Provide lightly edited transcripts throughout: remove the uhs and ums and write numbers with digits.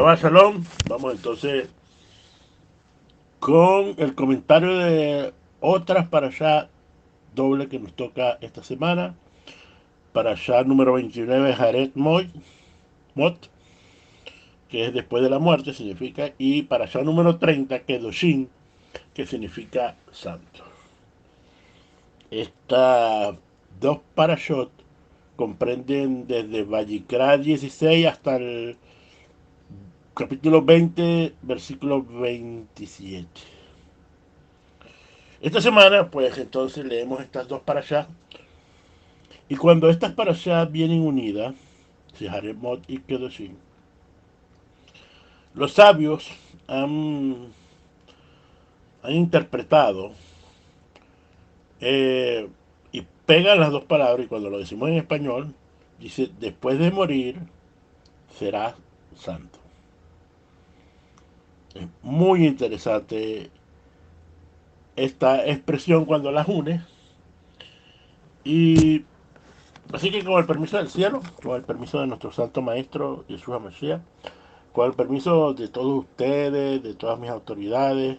Shabbat Shalom. Vamos entonces con el comentario de otras parashá doble que nos toca esta semana. Parashá número 29, Jaret Mot, que es después de la muerte, significa, y parashá número 30, Kedoshim, que significa santo. Estas dos parashot comprenden desde Vayikra 16 hasta el capítulo 20, versículo 27. Esta semana, pues entonces leemos estas dos parashá. Y cuando estas parashá vienen unidas, Seharemot y Kedoshim, los sabios han interpretado y pegan las dos palabras. Y cuando lo decimos en español, dice: después de morir, será santo. Es muy interesante esta expresión cuando las une. Y así que, con el permiso del cielo, con el permiso de nuestro santo maestro Yeshua Mashiach, con el permiso de todos ustedes, de todas mis autoridades,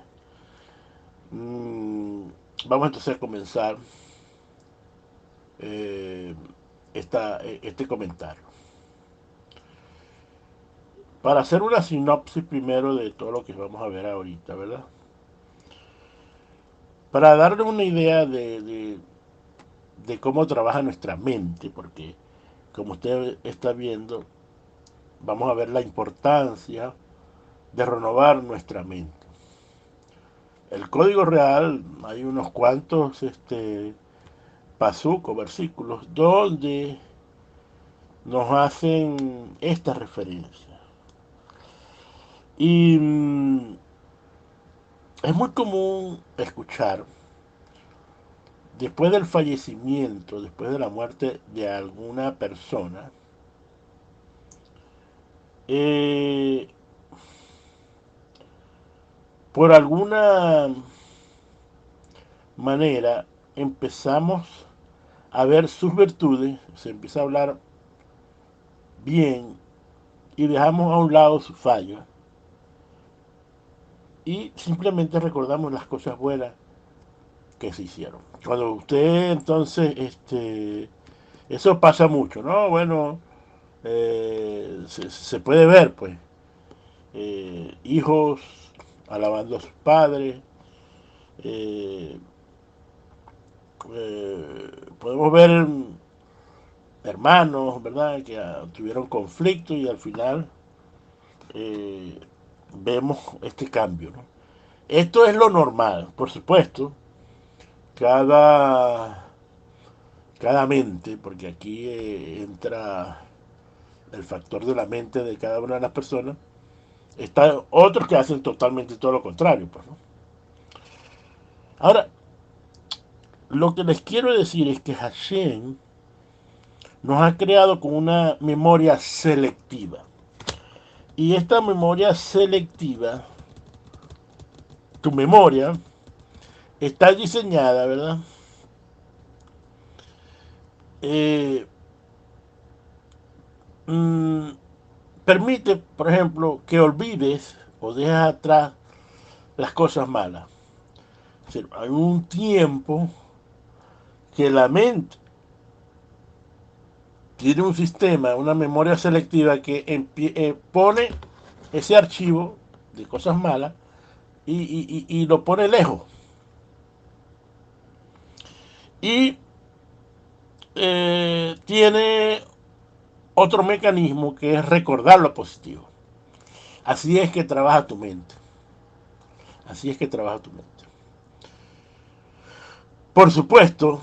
vamos entonces a comenzar eh, este comentario. Para hacer una sinopsis primero de todo lo que vamos a ver ahorita, ¿verdad? Para darle una idea de cómo trabaja nuestra mente, porque como usted está viendo, vamos a ver la importancia de renovar nuestra mente. El código real, hay unos cuantos pasucos, versículos, donde nos hacen esta referencia. Y es muy común escuchar, después del fallecimiento, después de la muerte de alguna persona, eh, por alguna manera empezamos a ver sus virtudes, se empieza a hablar bien y dejamos a un lado sus fallos y simplemente recordamos las cosas buenas que se hicieron. Cuando usted entonces, eso pasa mucho, ¿no? Bueno, se puede ver, pues, hijos alabando a sus padres, eh, podemos ver hermanos, ¿verdad?, que tuvieron conflicto y al final eh, vemos este cambio, ¿no? Esto es lo normal, por supuesto. Cada, cada mente, porque aquí entra el factor de la mente de cada una de las personas, está otros que hacen totalmente todo lo contrario, pues, ¿no? Ahora, lo que les quiero decir es que Hashem nos ha creado con una memoria selectiva. Y esta memoria selectiva, tu memoria, está diseñada, ¿verdad? Eh, mm, Permite, por ejemplo, que olvides o dejes atrás las cosas malas. Es decir, hay un tiempo que la mente tiene un sistema, una memoria selectiva que pone ese archivo de cosas malas y lo pone lejos. Y tiene otro mecanismo que es recordar lo positivo. Así es que trabaja tu mente. Así es que trabaja tu mente. Por supuesto,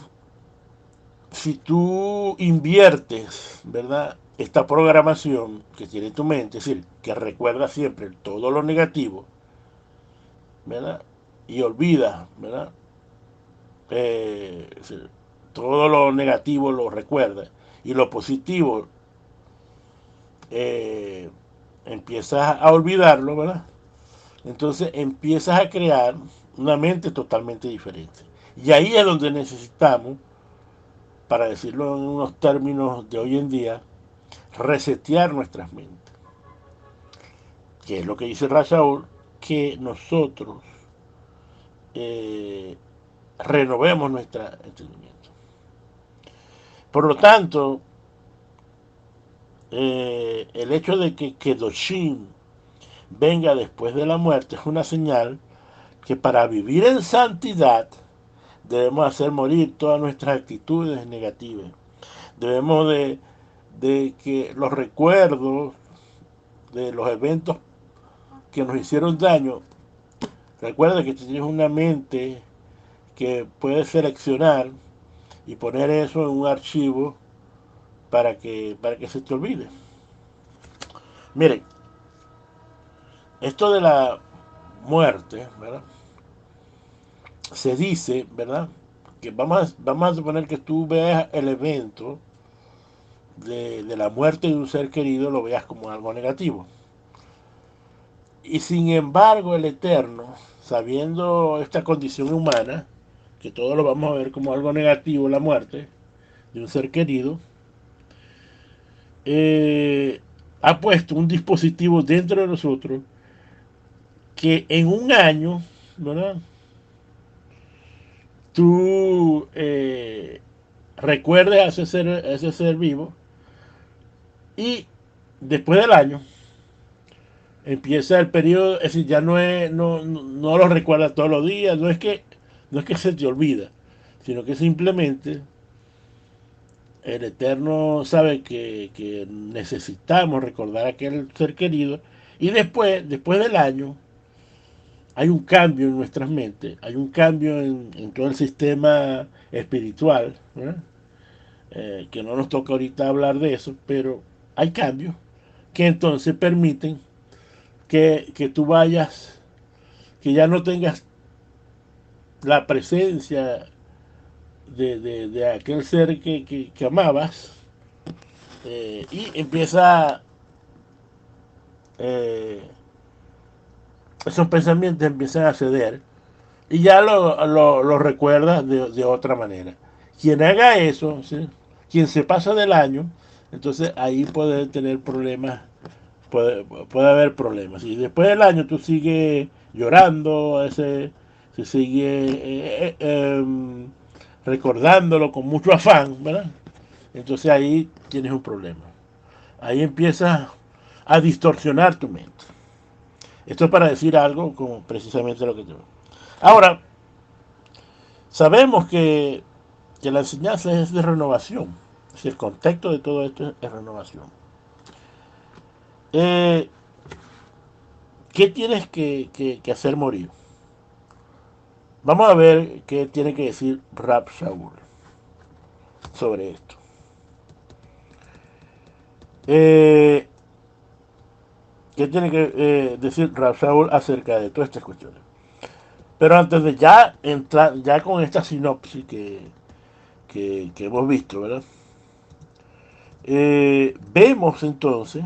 si tú inviertes, ¿verdad?, esta programación que tiene tu mente, es decir, que recuerda siempre todo lo negativo, ¿verdad?, y olvida, ¿verdad?, es decir, todo lo negativo lo recuerda y lo positivo eh, empiezas a olvidarlo, ¿verdad? Entonces empiezas a crear una mente totalmente diferente. Y ahí es donde necesitamos, para decirlo en unos términos de hoy en día, resetear nuestras mentes. que es lo que dice Rashaul, que nosotros eh, renovemos nuestro entendimiento. Por lo tanto, el hecho de que Kedoshim venga después de la muerte es una señal que para vivir en santidad debemos hacer morir todas nuestras actitudes negativas. Debemos de que los recuerdos de los eventos que nos hicieron daño, recuerda que tienes una mente que puede seleccionar y poner eso en un archivo para que se te olvide. Miren, esto de la muerte, ¿verdad? Se dice, ¿verdad? Que vamos a suponer que tú veas el evento de la muerte de un ser querido, lo veas como algo negativo. Y sin embargo, el Eterno, sabiendo esta condición humana, que todos lo vamos a ver como algo negativo, la muerte de un ser querido, ha puesto un dispositivo dentro de nosotros que en un año, ¿verdad? Tú recuerdes a ese ser vivo y después del año empieza el periodo, es decir, ya no lo recuerdas todos los días, no es que se te olvida, sino que simplemente el Eterno sabe que necesitamos recordar a aquel ser querido y después del año, hay un cambio en nuestras mentes, hay un cambio en todo el sistema espiritual, ¿verdad? Que no nos toca ahorita hablar de eso, pero hay cambios que entonces permiten que tú vayas, que ya no tengas la presencia de aquel ser que amabas, y empieza, eh, esos pensamientos empiezan a ceder y ya lo recuerdas de otra manera. Quien haga eso, ¿sí? Quien se pasa del año, entonces ahí puede tener problemas, puede haber problemas. Y después del año tú sigues llorando, se sigue recordándolo con mucho afán, ¿verdad? Entonces ahí tienes un problema. Ahí empiezas a distorsionar tu mente. Esto es para decir algo como precisamente lo que te... Ahora, sabemos que la enseñanza es de renovación. Es el contexto de todo esto es renovación. Eh, ¿Qué tienes que hacer morir? Vamos a ver qué tiene que decir Rab Shaul sobre esto. Eh, ¿Qué tiene que decir Rab Shaul acerca de todas estas cuestiones? Pero antes de ya entrar, ya con esta sinopsis que hemos visto, ¿verdad? Vemos entonces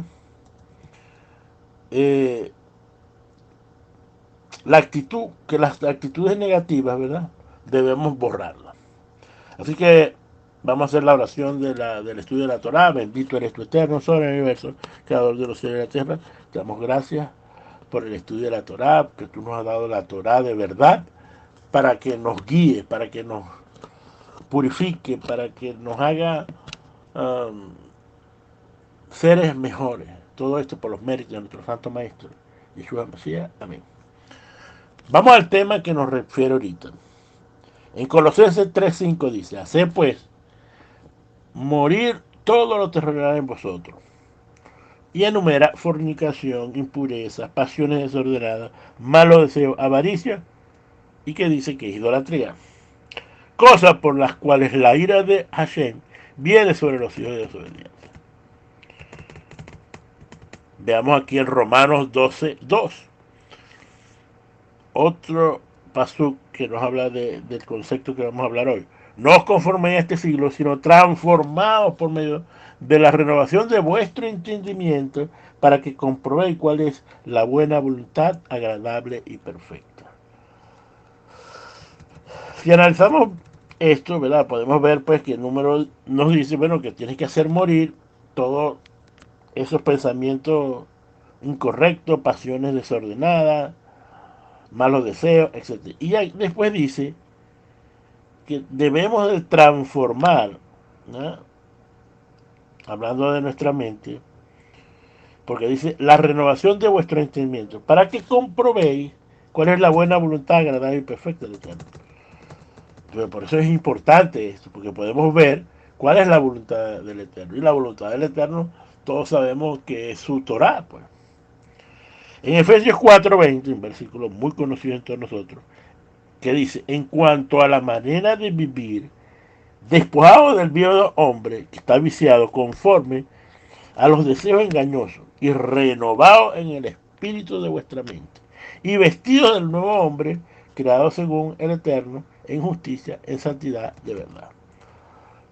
eh, la actitud, que las actitudes negativas, ¿verdad? Debemos borrarlas. Así que vamos a hacer la oración del estudio de la Torah. Bendito eres tu eterno sobre el universo, creador de los cielos y la tierra. Te damos gracias por el estudio de la Torah, que tú nos has dado la Torah de verdad para que nos guíe, para que nos purifique, para que nos haga um, seres mejores. Todo esto por los méritos de nuestro Santo Maestro, Yeshua Mesías. Amén. Vamos al tema que nos refiere ahorita. En Colosenses 3:5 dice, haced pues morir todo lo terrenal en vosotros. Y enumera fornicación, impureza, pasiones desordenadas, malos deseos, avaricia, y que dice que es idolatría. Cosas por las cuales la ira de Hashem viene sobre los hijos de desobediencia. Veamos aquí en Romanos 12:2. Otro pasuk que nos habla del concepto que vamos a hablar hoy. No os conforméis a este siglo, sino transformaos por medio de la renovación de vuestro entendimiento para que comprobéis cuál es la buena voluntad, agradable y perfecta. Si analizamos esto, ¿verdad? Podemos ver pues que el número nos dice, bueno, que tienes que hacer morir todos esos pensamientos incorrecto, pasiones desordenadas, malos deseos, etc. Y después dice que debemos de transformar, ¿no? Hablando de nuestra mente, porque dice la renovación de vuestro entendimiento, para que comprobéis cuál es la buena voluntad, agradable y perfecta del Eterno. Entonces, por eso es importante esto, porque podemos ver cuál es la voluntad del Eterno. Y la voluntad del Eterno, todos sabemos que es su Torah, pues. En Efesios 4:20, un versículo muy conocido entre nosotros, que dice, en cuanto a la manera de vivir, despojado del viejo hombre que está viciado conforme a los deseos engañosos y renovado en el espíritu de vuestra mente y vestido del nuevo hombre creado según el Eterno en justicia, en santidad de verdad.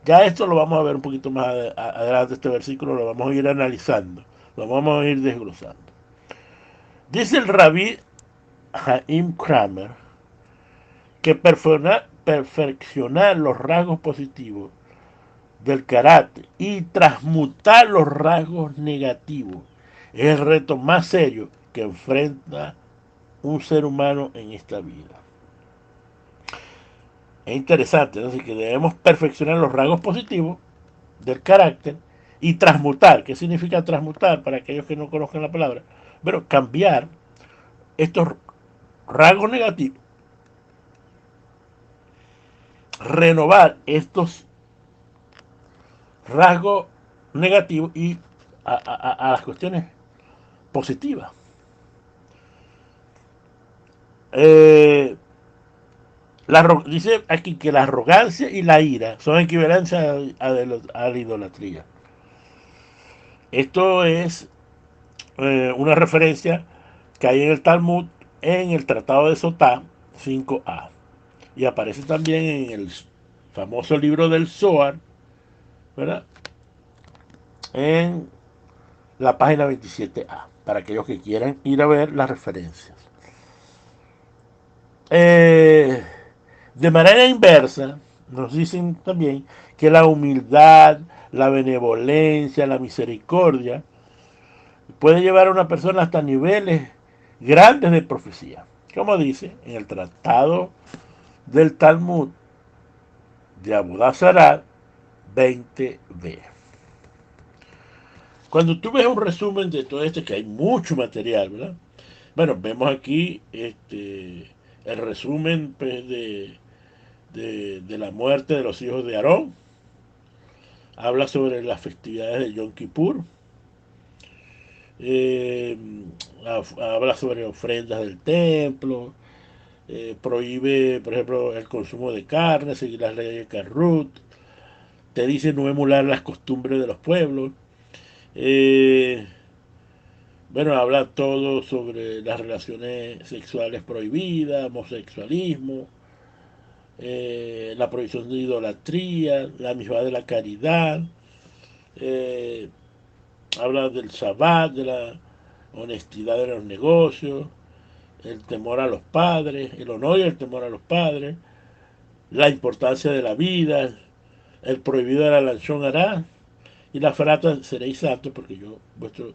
Ya esto lo vamos a ver un poquito más adelante, este versículo lo vamos a ir analizando, lo vamos a ir desglosando. Dice el rabí Haim Kramer que perfeccionar los rasgos positivos del carácter y transmutar los rasgos negativos es el reto más serio que enfrenta un ser humano en esta vida. Es interesante, ¿no? Así que debemos perfeccionar los rasgos positivos del carácter y transmutar. ¿Qué significa transmutar? Para aquellos que no conozcan la palabra. Pero cambiar estos rasgos negativos, renovar estos rasgos negativos y a las cuestiones positivas. Eh, dice aquí que la arrogancia y la ira son equivalentes a la idolatría. Esto es una referencia que hay en el Talmud, en el Tratado de Sotá 5a. Y aparece también en el famoso libro del Zohar, ¿verdad? En la página 27a, para aquellos que quieran ir a ver las referencias. De manera inversa, nos dicen también que la humildad, la benevolencia, la misericordia puede llevar a una persona hasta niveles grandes de profecía. Como dice en el tratado del Talmud de Abodá Zará 20b. Cuando tú ves un resumen de todo esto, que hay mucho material, ¿verdad? Bueno, vemos aquí el resumen pues, de la muerte de los hijos de Aarón. Habla sobre las festividades de Yom Kippur. Eh, Habla sobre ofrendas del templo. Prohíbe, por ejemplo, el consumo de carne, seguir las leyes de Carrut. Te dice no emular las costumbres de los pueblos. Eh, bueno, habla todo sobre las relaciones sexuales prohibidas, homosexualismo, la prohibición de idolatría, la misma de la caridad, eh, habla del Shabbat, de la honestidad de los negocios, el temor a los padres, el honor y el temor a los padres, la importancia de la vida, el prohibido de la lanchón hará, y la frata seréis santos porque yo, vuestro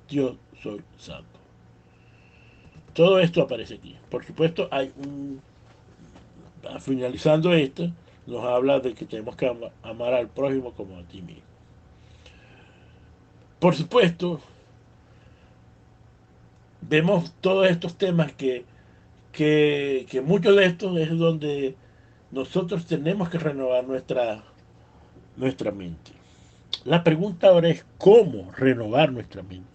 Dios, soy santo. Todo esto aparece aquí. Por supuesto, finalizando esto, nos habla de que tenemos que amar al prójimo como a ti mismo. Por supuesto, vemos todos estos temas que muchos de estos es donde nosotros tenemos que renovar nuestra mente. La pregunta ahora es cómo renovar nuestra mente.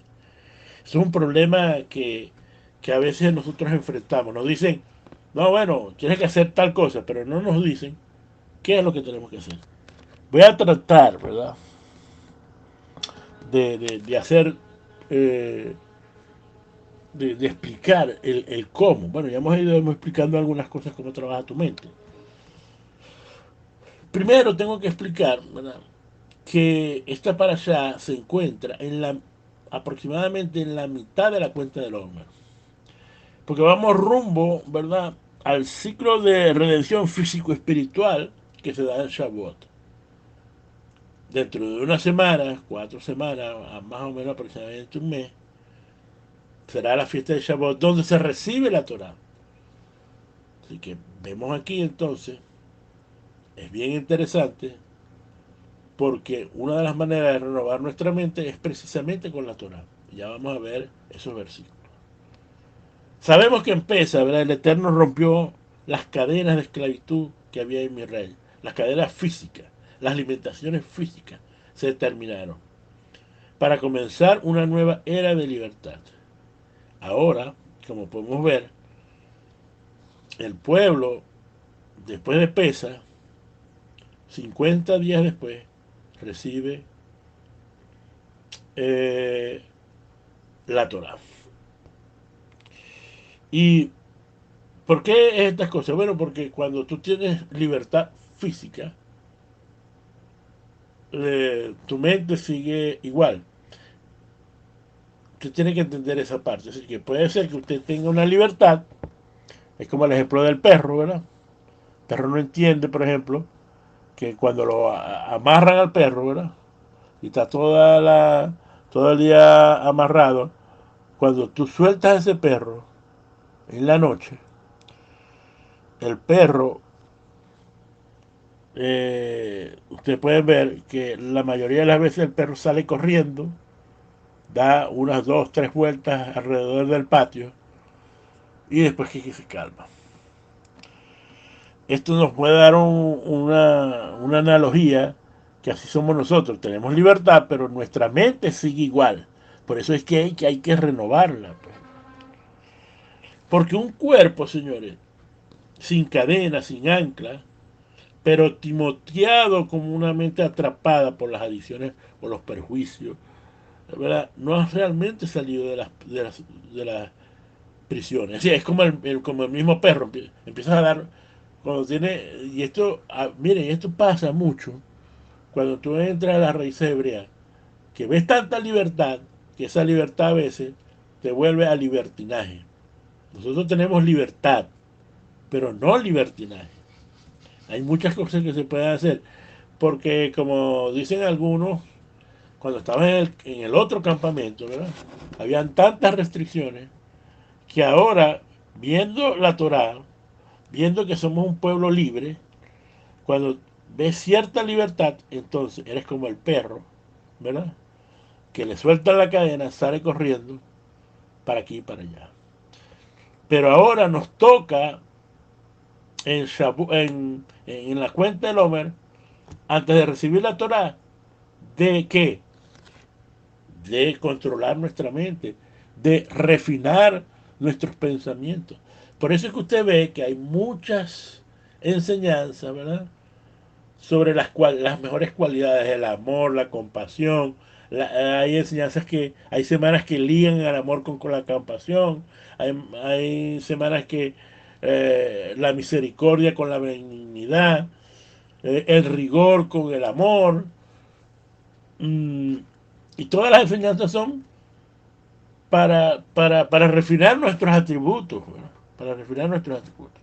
Es un problema que a veces nosotros enfrentamos. Nos dicen, no, bueno, tienes que hacer tal cosa, pero no nos dicen qué es lo que tenemos que hacer. Voy a tratar, ¿verdad? De hacer, eh, de explicar el cómo. Bueno, ya hemos ido explicando algunas cosas, cómo trabaja tu mente. Primero tengo que explicar, ¿verdad?, que esta parasha se encuentra aproximadamente en la mitad de la cuenta del hombre. Porque vamos rumbo, ¿verdad?, al ciclo de redención físico-espiritual que se da en Shavuot. Dentro de una semana, 4 semanas, a más o menos aproximadamente un mes, será la fiesta de Shavuot, donde se recibe la Torah. Así que vemos aquí entonces, es bien interesante, porque una de las maneras de renovar nuestra mente es precisamente con la Torah. Ya vamos a ver esos versículos. Sabemos que en Pesa, ¿verdad? El Eterno rompió las cadenas de esclavitud que había en Israel, las cadenas físicas, las limitaciones físicas se terminaron para comenzar una nueva era de libertad. Ahora, como podemos ver, el pueblo, después de Pesa, 50 días después, recibe eh, la Torah. ¿Y por qué estas cosas? Bueno, porque cuando tú tienes libertad física, tu mente sigue igual. Usted tiene que entender esa parte. Así que puede ser que usted tenga una libertad, es como el ejemplo del perro, ¿verdad? El perro no entiende, por ejemplo, que cuando lo amarran al perro, ¿verdad? Y está todo el día amarrado, cuando tú sueltas ese perro en la noche, el perro, usted puede ver que la mayoría de las veces el perro sale corriendo, da unas dos, tres vueltas alrededor del patio y después que se calma. Esto nos puede dar una analogía que así somos nosotros. Tenemos libertad, pero nuestra mente sigue igual. Por eso es que hay que renovarla. Pues. Porque un cuerpo, señores, sin cadena, sin ancla, pero timoteado como una mente atrapada por las adicciones o los perjuicios, ¿verdad? No ha realmente salido de las prisiones. Sí, es como el mismo perro, empiezas a dar, cuando tiene, y esto, miren, esto pasa mucho, cuando tú entras a la raíz hebrea, que ves tanta libertad, que esa libertad a veces te vuelve a libertinaje. Nosotros tenemos libertad, pero no libertinaje. Hay muchas cosas que se pueden hacer, porque como dicen algunos, cuando estaba en el otro campamento, ¿verdad? Habían tantas restricciones que ahora, viendo la Torá, viendo que somos un pueblo libre, cuando ves cierta libertad, entonces eres como el perro, ¿verdad? Que le suelta la cadena, sale corriendo para aquí y para allá. Pero ahora nos toca en la cuenta del Homer, antes de recibir la Torah, ¿de qué? De controlar nuestra mente, de refinar nuestros pensamientos. Por eso es que usted ve que hay muchas enseñanzas, ¿verdad? Sobre las mejores cualidades, el amor, la compasión. Hay enseñanzas hay semanas que ligan el amor con la compasión, hay semanas que la misericordia con la benignidad, el rigor con el amor, mm, y todas las enseñanzas son para refinar nuestros atributos, ¿verdad? Para refinar nuestros atributos.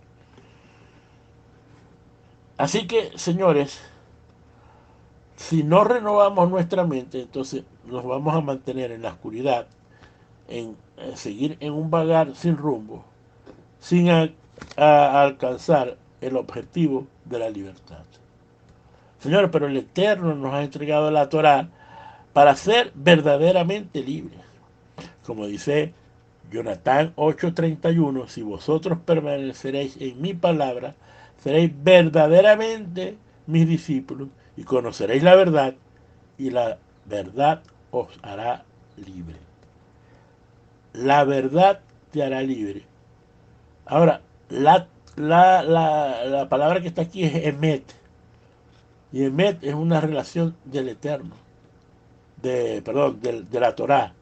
Así que, señores, si no renovamos nuestra mente, entonces nos vamos a mantener en la oscuridad, en seguir en un vagar sin rumbo, sin alcanzar el objetivo de la libertad. Señores, pero el Eterno nos ha entregado la Torá para ser verdaderamente libres. Como dice Jonatán 8:31, si vosotros permaneceréis en mi palabra, seréis verdaderamente mis discípulos y conoceréis la verdad y la verdad os hará libre. La verdad te hará libre. Ahora, la palabra que está aquí es emet. Y emet es una relación del Eterno, de la Torá.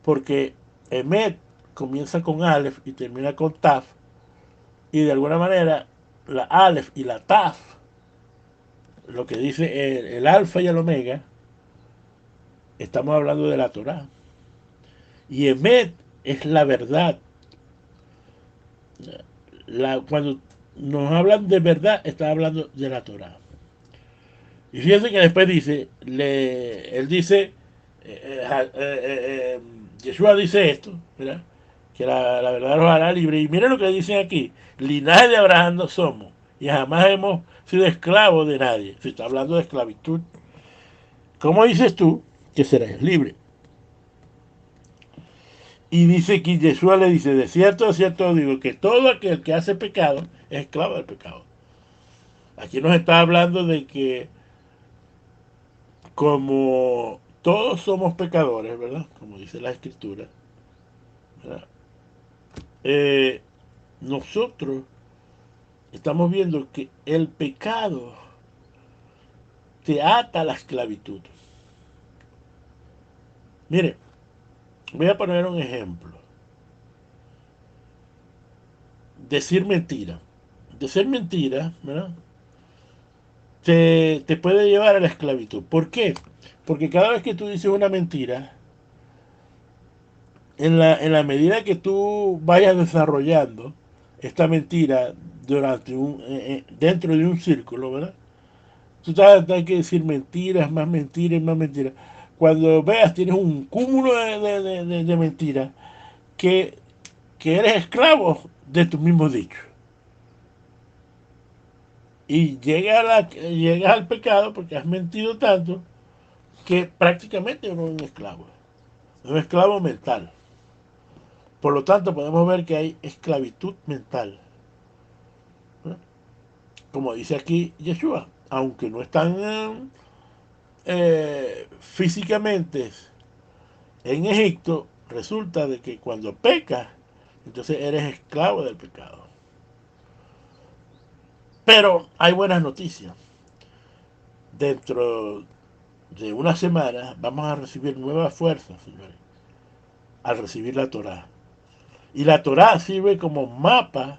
Porque emet comienza con Aleph y termina con Taf. Y de alguna manera, la Aleph y la Taf, lo que dice el alfa y el omega, estamos hablando de la Torá. Y emet es la verdad. Cuando nos hablan de verdad, está hablando de la Torah. Y fíjense que después dice, él dice, Yeshua dice esto, ¿verdad? Que la verdad los hará libre. Y miren lo que dicen aquí: linaje de Abraham no somos, y jamás hemos sido esclavos de nadie. Se está hablando de esclavitud. ¿Cómo dices tú que serás libre? Y dice que Yeshua le dice: de cierto digo que todo aquel que hace pecado es esclavo del pecado. Aquí nos está hablando de que como todos somos pecadores, ¿verdad? Como dice la escritura, ¿verdad? Eh, nosotros estamos viendo que el pecado te ata a la esclavitud. Mire, voy a poner un ejemplo. Decir mentira. Decir mentira, ¿verdad? Te puede llevar a la esclavitud. ¿Por qué? Porque cada vez que tú dices una mentira, en la medida que tú vayas desarrollando esta mentira dentro de un círculo, ¿verdad? Tú tienes que decir mentiras, más mentiras, más mentiras. Cuando veas, tienes un cúmulo de mentiras que, que eres esclavo de tus mismos dichos. Y llegas al pecado porque has mentido tanto que prácticamente uno es un esclavo mental. Por lo tanto, podemos ver que hay esclavitud mental, ¿no? Como dice aquí Yeshua, aunque no están físicamente en Egipto, resulta de que cuando pecas, entonces eres esclavo del pecado. Pero hay buenas noticias. Dentro de una semana vamos a recibir nuevas fuerzas, señores, al recibir la Torá. Y la Torá sirve como mapa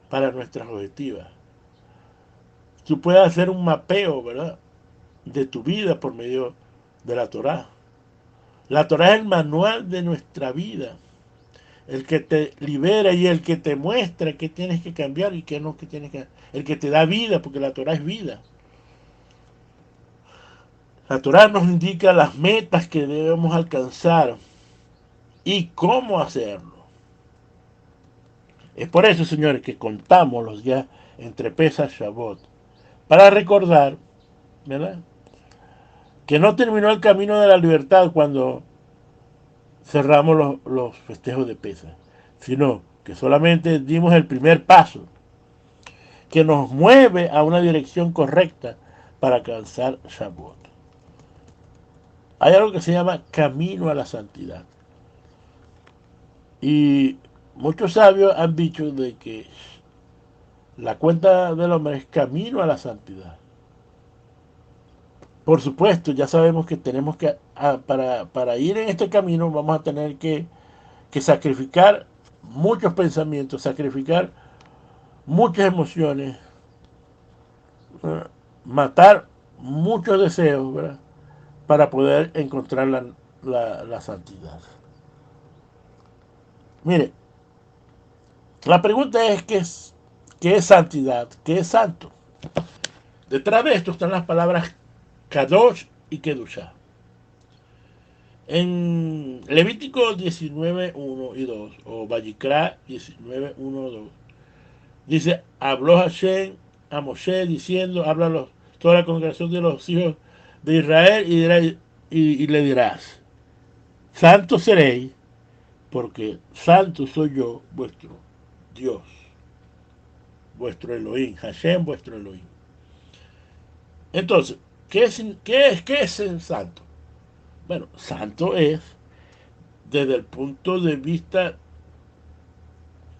para nuestras objetivas. Tú puedes hacer un mapeo, ¿verdad?, de tu vida por medio de la Torá. La Torá es el manual de nuestra vida, el que te libera y el que te muestra qué tienes que cambiar y qué no que tienes que, el que te da vida, porque la Torá es vida. La Torá nos indica las metas que debemos alcanzar y cómo hacerlo. Es por eso, señores, que contamos los días entre Pesach y Shavuot, para recordar, ¿verdad?, que no terminó el camino de la libertad cuando cerramos los festejos de Pesach, sino que solamente dimos el primer paso que nos mueve a una dirección correcta para alcanzar Shavuot. Hay algo que se llama camino a la santidad. Y muchos sabios han dicho de que la cuenta del hombre es camino a la santidad. Por supuesto, ya sabemos que tenemos que, para ir en este camino, vamos a tener que sacrificar muchos pensamientos, sacrificar muchas emociones, ¿verdad?, matar muchos deseos, ¿verdad?, para poder encontrar la santidad. Mire, la pregunta es ¿qué es santidad? ¿Qué es santo? Detrás de esto están las palabras Kadosh y Kedushá. En Levítico 19:1 y 2, o Vayikra 19:1 2, dice: habló Hashem a Moshe diciendo, háblalos toda la congregación de los hijos de Israel y le dirás: santo seréis, porque santo soy yo, vuestro Dios, vuestro Elohim, Hashem, vuestro Elohim. Entonces, ¿qué es ser santo? Bueno, santo es, desde el punto de vista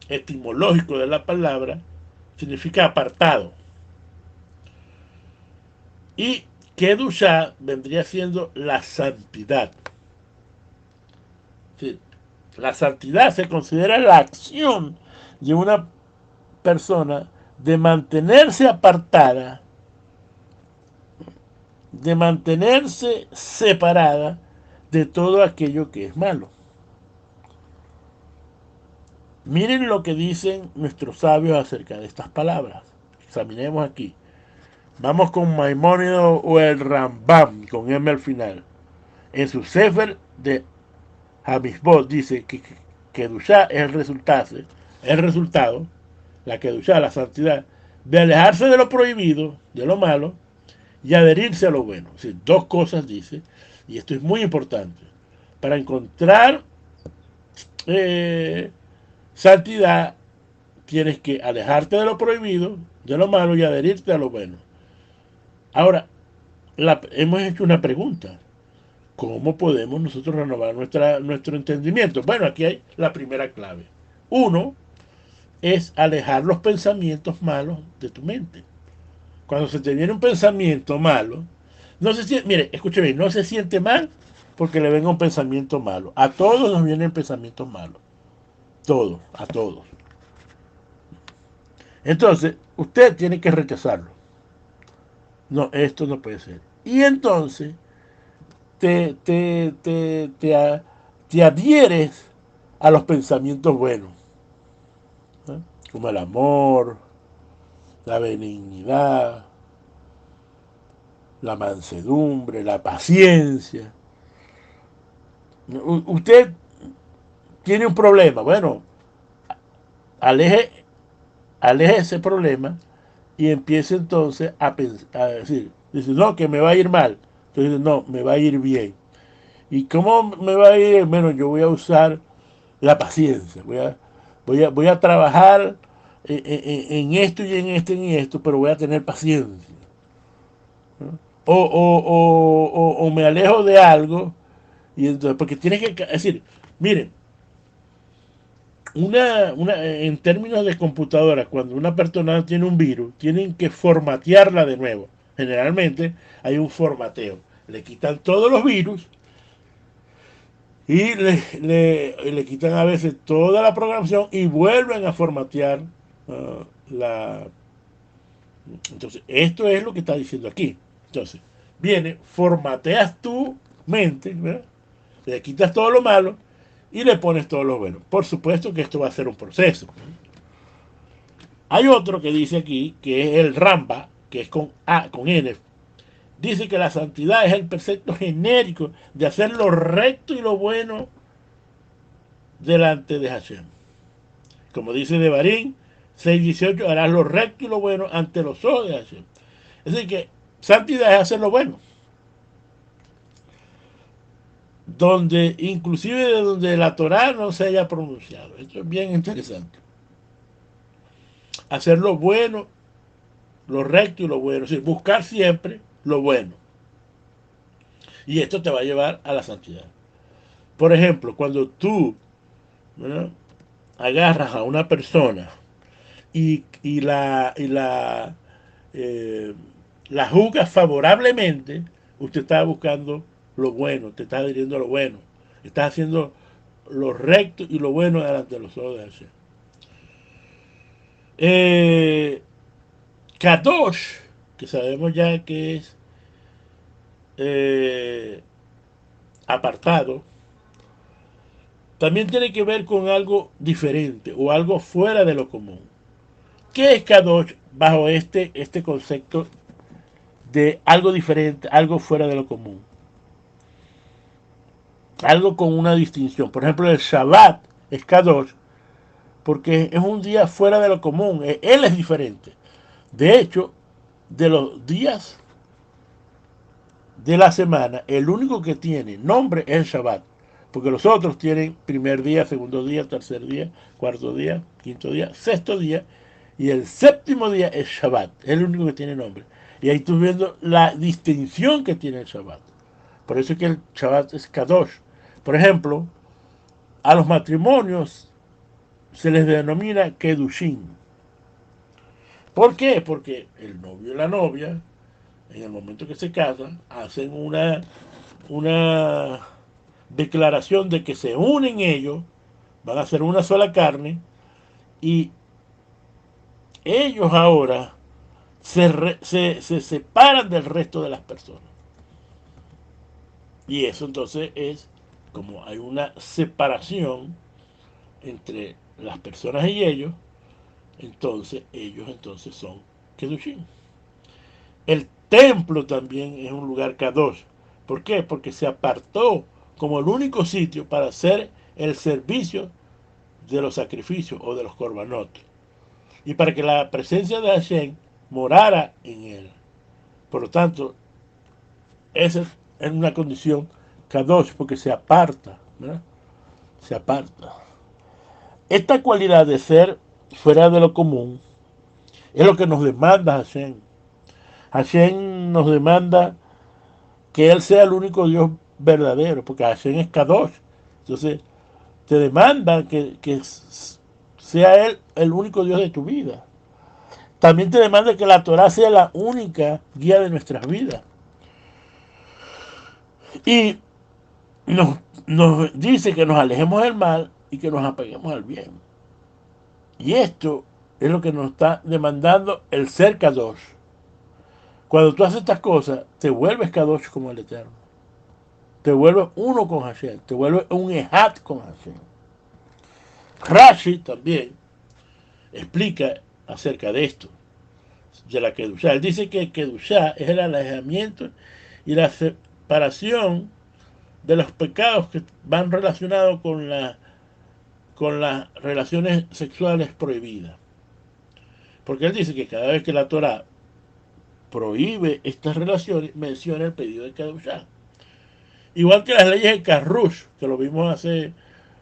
etimológico de la palabra, significa apartado. Y Kedushá vendría siendo la santidad. Sí, la santidad se considera la acción de una persona de mantenerse apartada, de mantenerse separada de todo aquello que es malo. Miren lo que dicen nuestros sabios acerca de estas palabras. Examinemos aquí. Vamos con Maimónides o el Rambam, con M al final, en su Sefer de Hamishbot dice que Kedushá es el resultado, la Kedushá, la santidad, de alejarse de lo prohibido, de lo malo, y adherirse a lo bueno. O sea, dos cosas dice, y esto es muy importante. Para encontrar eh, santidad, tienes que alejarte de lo prohibido, de lo malo, y adherirte a lo bueno. Ahora, hemos hecho una pregunta. ¿Cómo podemos nosotros renovar nuestro entendimiento? Bueno, aquí hay la primera clave. Uno es alejar los pensamientos malos de tu mente. Cuando se te viene un pensamiento malo, no se siente, mire, escúcheme, no se siente mal porque le venga un pensamiento malo. A todos nos vienen pensamientos malos. Todos, a todos. Entonces, usted tiene que rechazarlo. No, esto no puede ser. Y entonces, te, te, te, te, te adhieres a los pensamientos buenos, ¿eh? Como el amor, la benignidad, la mansedumbre, la paciencia. Usted tiene un problema, bueno, aleje, aleje ese problema y empiece entonces a decir, dice, no, que me va a ir mal. Entonces, no, me va a ir bien. ¿Y cómo me va a ir? Bueno, yo voy a usar la paciencia, voy a trabajar en esto y en esto y en esto, pero voy a tener paciencia. ¿No? O me alejo de algo, y entonces, porque tienes que, es decir, miren, en términos de computadora, cuando una persona tiene un virus, tienen que formatearla de nuevo. Generalmente hay un formateo. Le quitan todos los virus y le quitan a veces toda la programación y vuelven a formatear la... Entonces, esto es lo que está diciendo aquí. Entonces, viene, formateas tu mente, ¿verdad? Le quitas todo lo malo y le pones todo lo bueno. Por supuesto que esto va a ser un proceso. Hay otro que dice aquí, que es el Ramba, que es con A, con N. Dice que la santidad es el precepto genérico de hacer lo recto y lo bueno delante de Hashem. Como dice Devarim 6:18, harás lo recto y lo bueno ante los ojos de Hashem. Es decir, que santidad es hacer lo bueno. Donde, inclusive de donde la Torah no se haya pronunciado. Esto es bien interesante. Hacer lo bueno, lo recto y lo bueno. Es decir, buscar siempre lo bueno. Y esto te va a llevar a la santidad. Por ejemplo, cuando tú, ¿verdad?, agarras a una persona y la juzgas favorablemente, usted está buscando lo bueno, te está adhiriendo a lo bueno, estás haciendo lo recto y lo bueno delante de los ojos de Hashem. Kadosh, que sabemos ya que es eh, apartado, también tiene que ver con algo diferente o algo fuera de lo común. ¿Qué es Kadosh bajo este concepto de algo diferente, algo fuera de lo común? Algo con una distinción. Por ejemplo, el Shabbat es Kadosh porque es un día fuera de lo común. Él es diferente. De hecho, de los días de la semana, el único que tiene nombre es el Shabbat. Porque los otros tienen primer día, segundo día, tercer día, cuarto día, quinto día, sexto día. Y el séptimo día es Shabbat. Es el único que tiene nombre. Y ahí estoy viendo la distinción que tiene el Shabbat. Por eso es que el Shabbat es Kadosh. Por ejemplo, a los matrimonios se les denomina Kedushin. ¿Por qué? Porque el novio y la novia, en el momento que se casan, hacen una declaración de que se unen ellos, van a ser una sola carne, y ellos ahora se separan del resto de las personas. Y eso entonces es como hay una separación entre las personas y ellos entonces son Kedushim. El templo también es un lugar Kadosh. ¿Por qué? Porque se apartó como el único sitio para hacer el servicio de los sacrificios o de los korbanot, y para que la presencia de Hashem morara en él. Por lo tanto, esa es una condición kadosh, porque se aparta, ¿verdad? Se aparta. Esta cualidad de ser fuera de lo común es lo que nos demanda Hashem. Hashem nos demanda que Él sea el único Dios verdadero, porque Hashem es kadosh. Entonces, te demanda que sea Él el único Dios de tu vida. También te demanda que la Torah sea la única guía de nuestras vidas. Y nos dice que nos alejemos del mal y que nos apeguemos al bien. Y esto es lo que nos está demandando el ser Kadosh. Cuando tú haces estas cosas, te vuelves Kadosh como el Eterno. Te vuelves uno con Hashem. Te vuelves un Ehad con Hashem. Rashi también explica acerca de esto, de la Kedushá. Él dice que Kedushá es el alejamiento y la separación de los pecados que van relacionados con las relaciones sexuales prohibidas. Porque él dice que cada vez que la Torah prohíbe estas relaciones, menciona el pedido de Kedushá. Igual que las leyes de Karrush, que lo vimos hace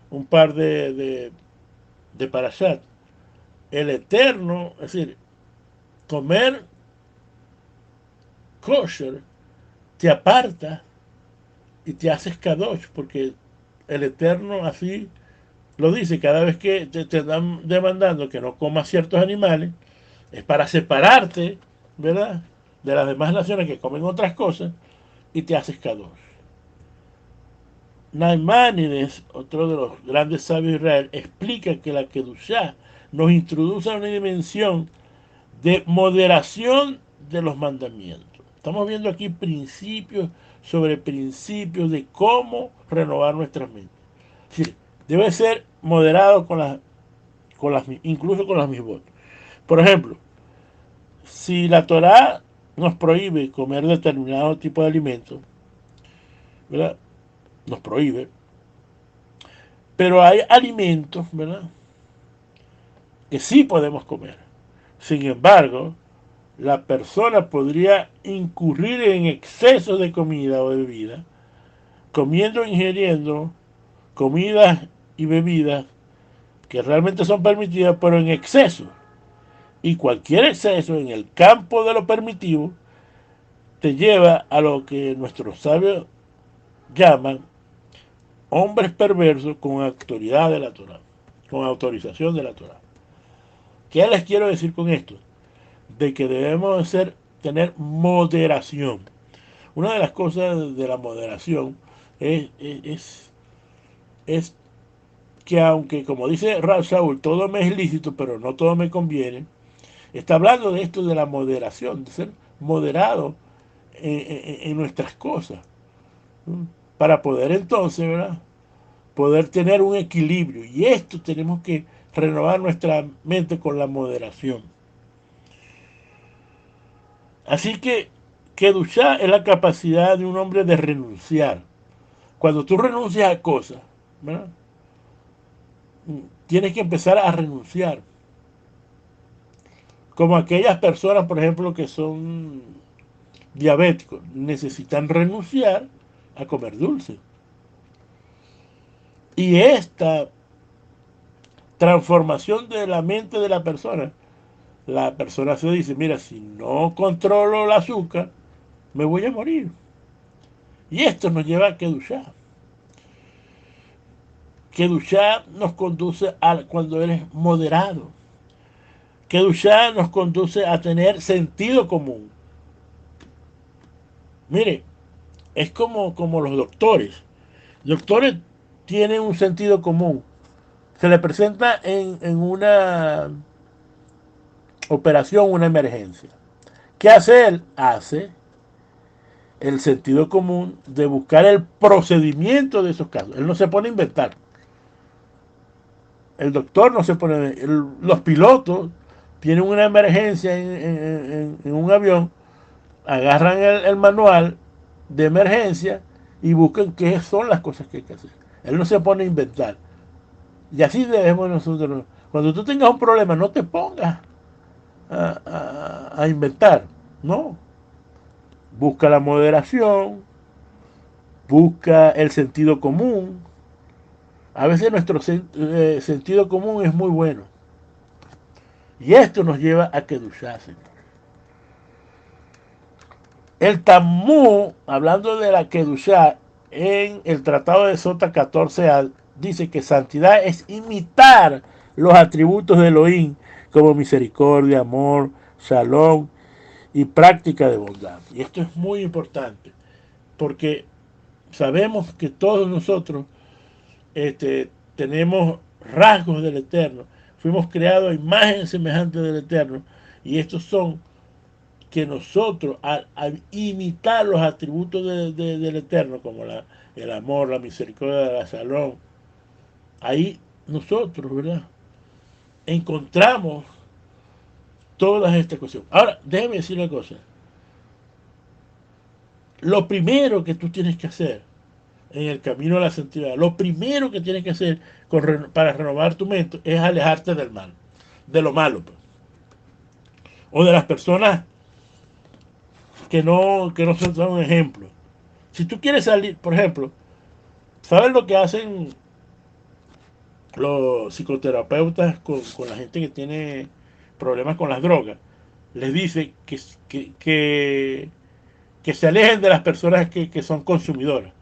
un par de Parashat. El Eterno, es decir, comer kosher te aparta y te haces kadosh, porque el Eterno así lo dice. Cada vez que te están demandando que no comas ciertos animales, es para separarte, ¿verdad?, de las demás naciones que comen otras cosas, y te haces kadosh. Naimanides, otro de los grandes sabios de Israel, explica que la Kedushá nos introduce a una dimensión de moderación de los mandamientos. Estamos viendo aquí principios sobre principios de cómo renovar nuestra mente. Es decir, debe ser moderado incluso con las misbot. Por ejemplo, si la Torah nos prohíbe comer determinado tipo de alimentos, ¿verdad?, nos prohíbe, pero hay alimentos, ¿verdad?, que sí podemos comer. Sin embargo, la persona podría incurrir en exceso de comida o de bebida, comiendo e ingiriendo comidas y bebidas que realmente son permitidas, pero en exceso. Y cualquier exceso en el campo de lo permitido te lleva a lo que nuestros sabios llaman hombres perversos con autoridad de la Torah, con autorización de la Torah. ¿Qué les quiero decir con esto? De que debemos tener moderación. Una de las cosas de la moderación es que, aunque, como dice Rav Shaul, todo me es lícito, pero no todo me conviene, está hablando de esto de la moderación, de ser moderado en nuestras cosas, ¿no?, para poder entonces, ¿verdad?, poder tener un equilibrio. Y esto tenemos que renovar nuestra mente con la moderación. Así que Kedushá es la capacidad de un hombre de renunciar. Cuando tú renuncias a cosas, ¿verdad?, tienes que empezar a renunciar. Como aquellas personas, por ejemplo, que son diabéticos, necesitan renunciar a comer dulce. Y esta transformación de la mente de la persona se dice, mira, si no controlo el azúcar, me voy a morir. Y esto nos lleva a Kedushá. Kedushá nos conduce a cuando eres moderado. Kedushá nos conduce a tener sentido común. Mire, es como los doctores. Doctores tienen un sentido común. Se le presenta en una operación, una emergencia. ¿Qué hace él? Hace el sentido común de buscar el procedimiento de esos casos. Él no se pone a inventar. El doctor no se pone... los pilotos tienen una emergencia en un avión, agarran el manual de emergencia y busquen qué son las cosas que hay que hacer. Él no se pone a inventar. Y así debemos nosotros. Cuando tú tengas un problema, no te pongas a inventar. No. Busca la moderación, busca el sentido común. A veces nuestro sentido común es muy bueno. Y esto nos lleva a Kedushá, Señor. El Talmud, hablando de la Kedushá, en el Tratado de Sota 14a, dice que santidad es imitar los atributos de Elohim, como misericordia, amor, shalom y práctica de bondad. Y esto es muy importante, porque sabemos que todos nosotros tenemos rasgos del Eterno, fuimos creados a imagen semejante del Eterno, y estos son que nosotros, al imitar los atributos del Eterno, como el amor, la misericordia, la shalom, ahí nosotros, ¿verdad? Encontramos todas estas cosas. Ahora, déjeme decir una cosa. Lo primero que tú tienes que hacer en el camino a la santidad, lo primero que tienes que hacer para renovar tu mente es alejarte del mal, de lo malo, pues. O de las personas que no son un ejemplo. Si tú quieres salir, por ejemplo, ¿sabes lo que hacen los psicoterapeutas con la gente que tiene problemas con las drogas? Les dice que se alejen de las personas que son consumidoras.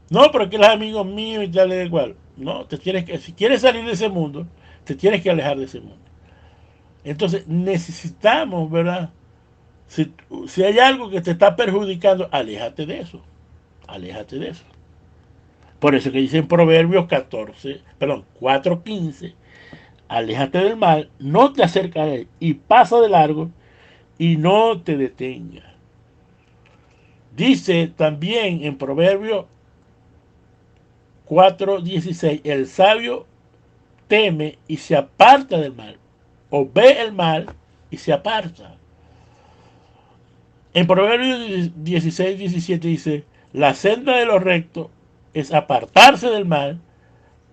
No, pero que él es amigo mío y tal, da igual. No, si quieres salir de ese mundo, te tienes que alejar de ese mundo. Entonces necesitamos, ¿verdad? Si hay algo que te está perjudicando, aléjate de eso. Aléjate de eso. Por eso que dice en Proverbios 4:15, aléjate del mal, no te acerques a él y pasa de largo y no te detengas. Dice también en Proverbios 4:16, el sabio teme y se aparta del mal, o ve el mal y se aparta. En Proverbios 16:17 dice, la senda de los rectos es apartarse del mal,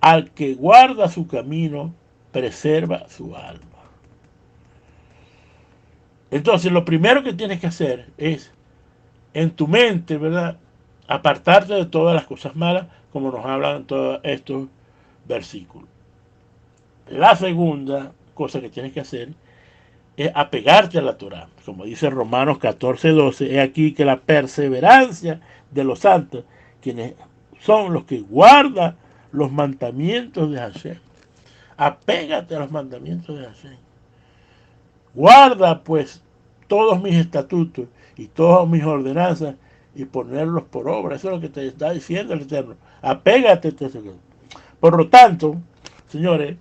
al que guarda su camino, preserva su alma. Entonces, lo primero que tienes que hacer es, en tu mente, ¿verdad? Apartarte de todas las cosas malas, como nos hablan todos estos versículos. La segunda cosa que tienes que hacer es apegarte a la Torah. Como dice Romanos 14:12, es aquí que la perseverancia de los santos, quienes son los que guardan los mandamientos de Hashem. Apégate a los mandamientos de Hashem. Guarda pues todos mis estatutos y todas mis ordenanzas y ponerlos por obra. Eso es lo que te está diciendo el Eterno. Apégate a eso. Por lo tanto, señores,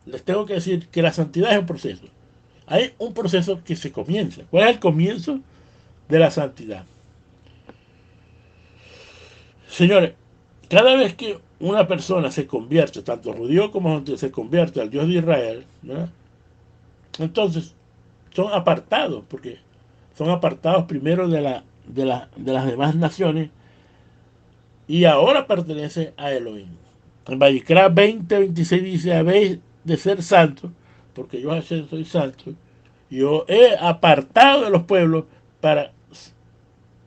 les tengo que decir que la santidad es un proceso. Hay un proceso que se comienza. ¿Cuál es el comienzo de la santidad? Señores, cada vez que una persona se convierte, tanto judío como se convierte al Dios de Israel, ¿verdad? Entonces son apartados, porque son apartados primero de las demás naciones y ahora pertenecen a Elohim. En Vayikra 20:26 dice, habéis de ser santos, porque yo soy santo, yo he apartado de los pueblos para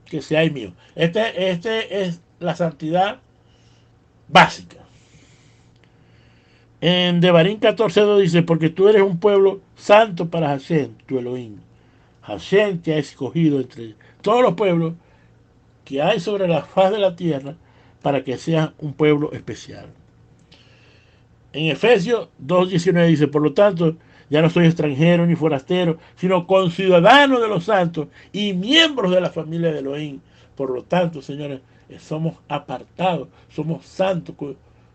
que seáis míos. Este es la santidad básica. En Devarim 14:2 dice, porque tú eres un pueblo santo para Hashem, tu Elohim. Hashem te ha escogido entre todos los pueblos que hay sobre la faz de la tierra para que seas un pueblo especial. En Efesios 2:19 dice, por lo tanto, ya no soy extranjero ni forastero, sino conciudadano de los santos y miembros de la familia de Elohim. Por lo tanto, señores, somos apartados, somos santos,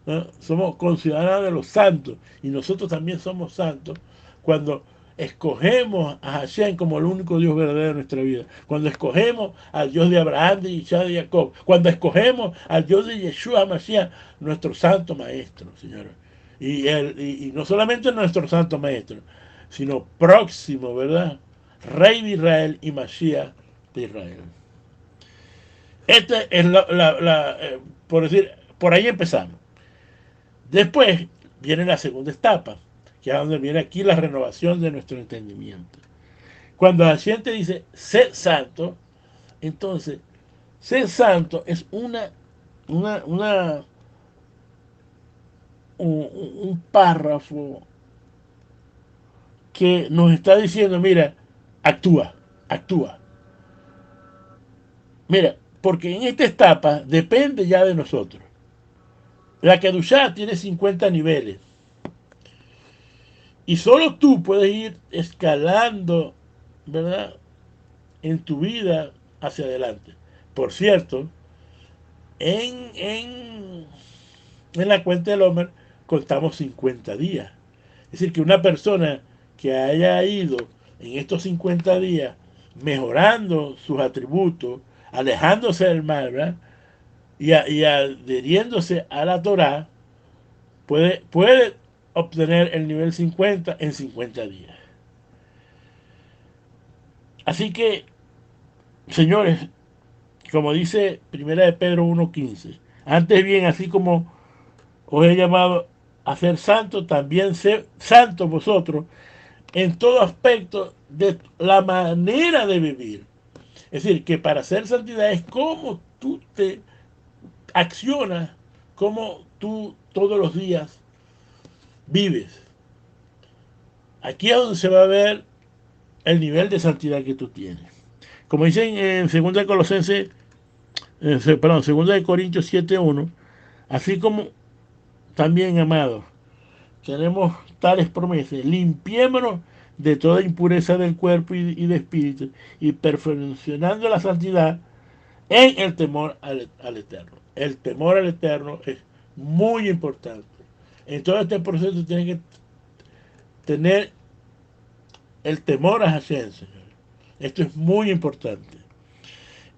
¿no? Somos conciudadanos de los santos y nosotros también somos santos cuando escogemos a Hashem como el único Dios verdadero de nuestra vida, cuando escogemos al Dios de Abraham, de Isaac, de Jacob, cuando escogemos al Dios de Yeshua Mashiach, nuestro santo maestro, señores. Y no solamente nuestro santo maestro, sino próximo, ¿verdad? Rey de Israel y Mashiach de Israel. Esta es por decir, por ahí empezamos. Después viene la segunda etapa, que es donde viene aquí la renovación de nuestro entendimiento. Cuando Hashem te dice, sé santo, entonces, ser santo es una, una un párrafo que nos está diciendo, mira, actúa, actúa. Mira, porque en esta etapa depende ya de nosotros. La Kedushá tiene 50 niveles y solo tú puedes ir escalando, ¿verdad? En tu vida hacia adelante. Por cierto, en la cuenta del Homer contamos 50 días. Es decir, que una persona que haya ido en estos 50 días mejorando sus atributos, alejándose del mal, ¿verdad? Y adheriéndose a la Torah, puede obtener el nivel 50 en 50 días. Así que, señores, como dice Primera de Pedro 1:15, antes bien, así como os he llamado a ser santos, también ser santos vosotros en todo aspecto de la manera de vivir. Es decir, que para ser santidad es cómo tú te accionas, cómo tú todos los días vives. Aquí es donde se va a ver el nivel de santidad que tú tienes. Como dicen en 2 Colosenses, perdón, 2 Corintios 7:1, así como también, amados, tenemos tales promesas, limpiémonos de toda impureza del cuerpo y de espíritu, y perfeccionando la santidad en el temor al Eterno. El temor al Eterno es muy importante. En todo este proceso tienes que tener el temor a Hashem, Señor. Esto es muy importante.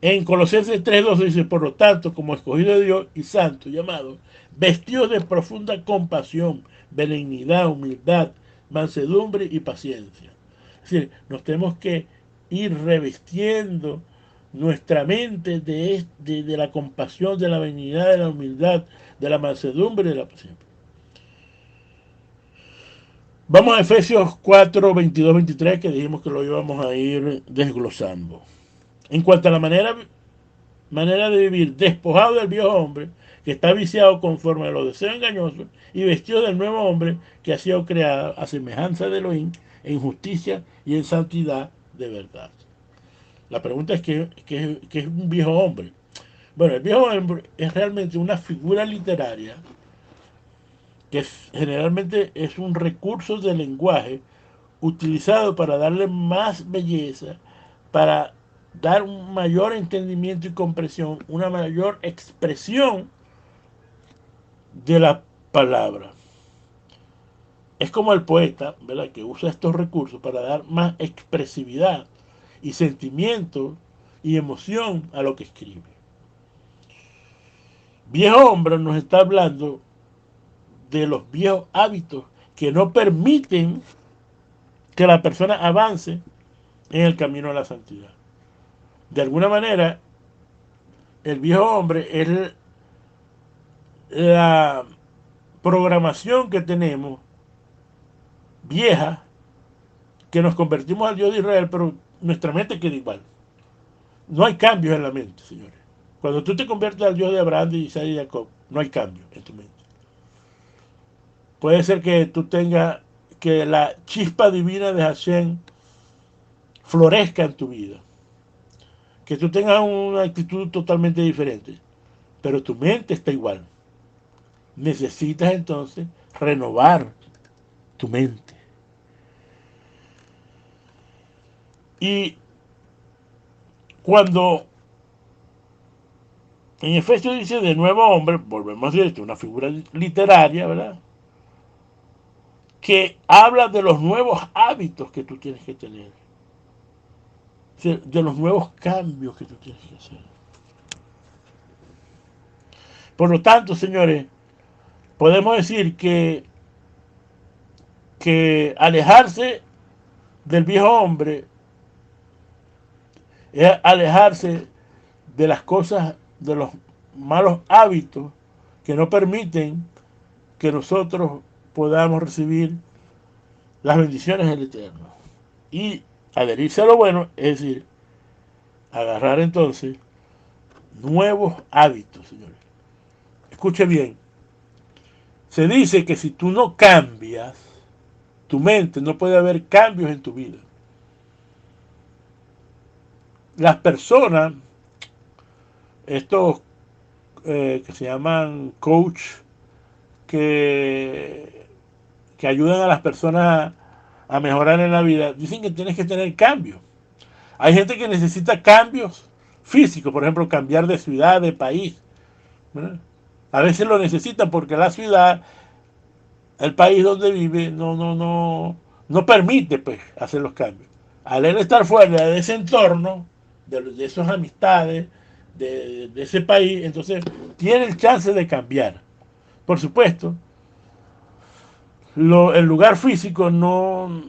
En Colosenses 3:12 dice, por lo tanto, como escogido de Dios y santo, llamado, vestidos de profunda compasión, benignidad, humildad, mansedumbre y paciencia. Es decir, nos tenemos que ir revestiendo nuestra mente de la compasión, de la benignidad, de la humildad, de la mansedumbre y de la paciencia. Vamos a Efesios 4:22-23, que dijimos que lo íbamos a ir desglosando. En cuanto a la manera de vivir, despojado del viejo hombre, que está viciado conforme a los deseos engañosos, y vestido del nuevo hombre, que ha sido creado a semejanza de Elohim, en justicia y en santidad de verdad. La pregunta es, ¿qué es un viejo hombre? Bueno, el viejo hombre es realmente una figura literaria que generalmente es un recurso de lenguaje utilizado para darle más belleza, para dar un mayor entendimiento y comprensión, una mayor expresión de la palabra. Es como el poeta, ¿verdad?, que usa estos recursos para dar más expresividad y sentimiento y emoción a lo que escribe. Viejo hombre nos está hablando de los viejos hábitos que no permiten que la persona avance en el camino a la santidad. De alguna manera, el viejo hombre es la programación que tenemos vieja, que nos convertimos al Dios de Israel, pero nuestra mente queda igual. No hay cambios en la mente, señores. Cuando tú te conviertes al Dios de Abraham, de Isaac y Jacob, no hay cambio en tu mente. Puede ser que tú tengas, que la chispa divina de Hashem florezca en tu vida, que tú tengas una actitud totalmente diferente, pero tu mente está igual. Necesitas entonces renovar tu mente. Y cuando en Efesios dice de nuevo hombre, volvemos a decir, una figura literaria, ¿verdad?, que habla de los nuevos hábitos que tú tienes que tener, de los nuevos cambios que tú tienes que hacer. Por lo tanto, señores, podemos decir que alejarse del viejo hombre es alejarse de las cosas, de los malos hábitos que no permiten que nosotros podamos recibir las bendiciones del Eterno. Y adherirse a lo bueno, es decir, agarrar entonces nuevos hábitos, señores. Escuche bien, se dice que si tú no cambias tu mente, no puede haber cambios en tu vida. Las personas, estos que se llaman coach, que ayudan a las personas a mejorar en la vida, dicen que tienes que tener cambios. Hay gente que necesita cambios físicos, por ejemplo, cambiar de ciudad, de país, ¿verdad? A veces lo necesitan porque la ciudad, el país donde vive, no permite pues hacer los cambios. Al él estar fuera de ese entorno, de esas amistades, de ese país, entonces tiene el chance de cambiar. Por supuesto, el lugar físico no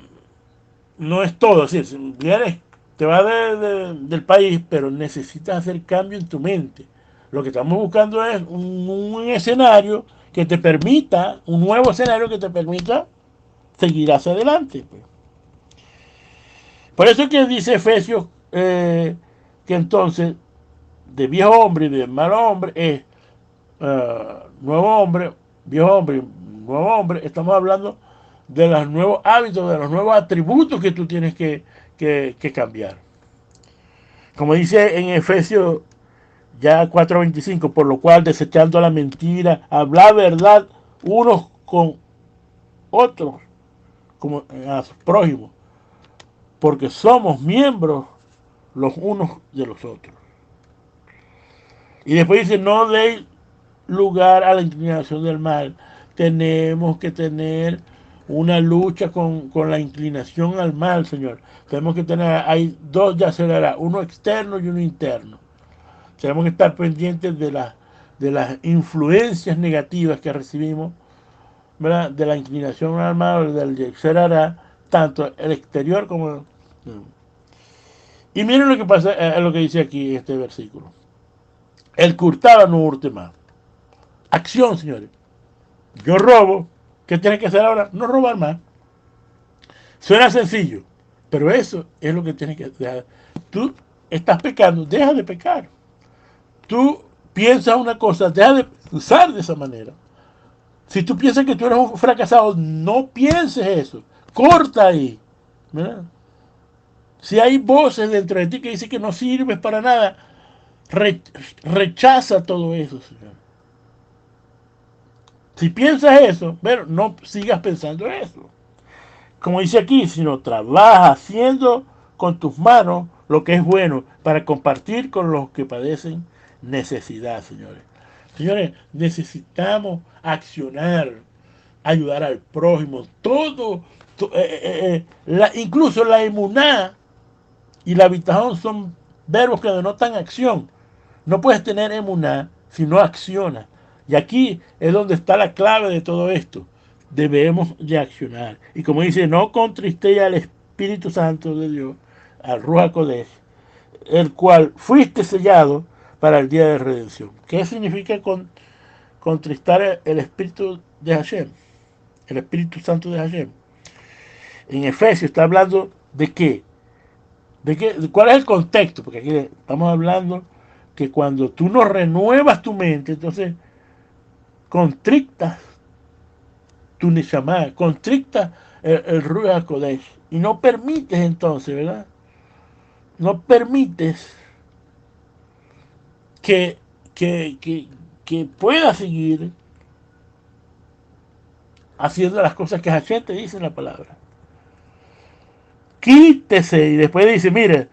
es todo. Es decir, si vienes, te vas del país, pero necesitas hacer cambio en tu mente. Lo que estamos buscando es un escenario que te permita, un nuevo escenario que te permita seguir hacia adelante. Pues. Por eso es que dice Efesios que entonces de viejo hombre y de malo hombre es nuevo hombre, viejo hombre, nuevo hombre. Estamos hablando de los nuevos hábitos, de los nuevos atributos que tú tienes que cambiar. Como dice en Efesios ya 4:25, por lo cual desechando la mentira, habla verdad unos con otros, como a sus prójimos, porque somos miembros los unos de los otros. Y después dice, no deis lugar a la inclinación del mal. Tenemos que tener una lucha con la inclinación al mal, Señor. Tenemos que tener, hay dos yaceras, uno externo y uno interno. Tenemos que estar pendientes de las influencias negativas que recibimos, ¿verdad? De la inclinación al mal, del yacerara, tanto el exterior como... Y miren lo que pasa, lo que dice aquí en este versículo. El que hurtaba no hurte más. Acción, señores. Yo robo. ¿Qué tienes que hacer ahora? No robar más. Suena sencillo, pero eso es lo que tienes que hacer. Tú estás pecando, deja de pecar. Tú piensas una cosa, deja de usar de esa manera. Si tú piensas que tú eres un fracasado, no pienses eso. Corta ahí. ¿Verdad? Si hay voces dentro de ti que dicen que no sirves para nada, rechaza todo eso, Señor. Si piensas eso, pero no sigas pensando eso. Como dice aquí, sino trabaja haciendo con tus manos lo que es bueno para compartir con los que padecen necesidad, señores. Señores, necesitamos accionar, ayudar al prójimo, incluso la emuná y la bitajón son verbos que denotan acción. No puedes tener emuná si no accionas. Y aquí es donde está la clave de todo esto. Debemos de accionar. Y como dice, no contristéis al Espíritu Santo de Dios, al Ruach Kodesh, el cual fuiste sellado para el día de redención. ¿Qué significa contristar el Espíritu de Hashem? El Espíritu Santo de Hashem. En Efesios está hablando de qué. ¿Cuál es el contexto? Porque aquí estamos hablando que cuando tú no renuevas tu mente, entonces constrictas tu Neshama, constrictas el Ruach Kodesh y no permites entonces, ¿verdad? No permites que, que, que, que pueda seguir haciendo las cosas que Hashem te dice en la palabra. Quítese, y después dice, mire,